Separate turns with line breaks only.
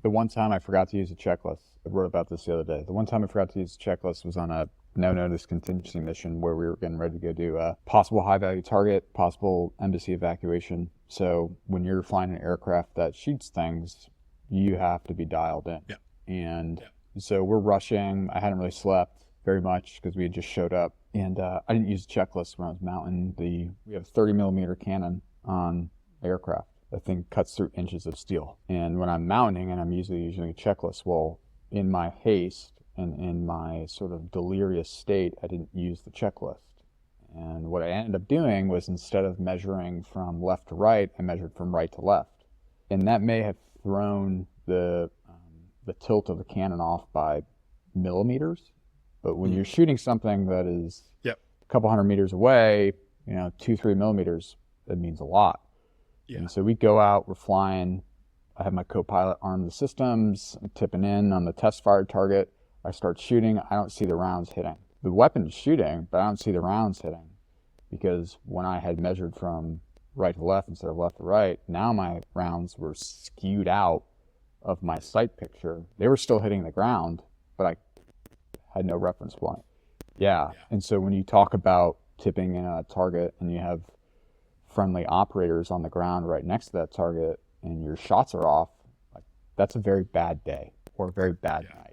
The one time I forgot to use a checklist, I wrote about this the other day. The one time I forgot to use a checklist was on a no notice contingency mission where we were getting ready to go do a possible high value target, possible embassy evacuation. So when you're flying an aircraft that shoots things, you have to be dialed in.
Yeah.
And
Yeah.
so we're rushing. I hadn't really slept very much because we had just showed up. And I didn't use a checklist when I was mounting we have a 30 millimeter cannon on aircraft. That thing cuts through inches of steel. And when I'm mounting and I'm usually using a checklist, well, in my haste and in my sort of delirious state, I didn't use the checklist. And what I ended up doing was instead of measuring from left to right, I measured from right to left. And that may have thrown the tilt of the cannon off by millimeters. But when you're
Mm.
shooting something that is
Yep.
a couple hundred meters away, 2, 3 millimeters, that means a lot.
Yeah.
And so we go out, we're flying. I have my co-pilot arm the systems, I'm tipping in on the test fired target. I start shooting. I don't see the rounds hitting. The weapon is shooting, but I don't see the rounds hitting because when I had measured from right to left instead of left to right, now my rounds were skewed out of my sight picture. They were still hitting the ground, but I had no reference point. Yeah.
Yeah.
And so when you talk about tipping in a target and you have friendly operators on the ground right next to that target and your shots are off, like that's a very bad day or a very bad
Yeah.
night.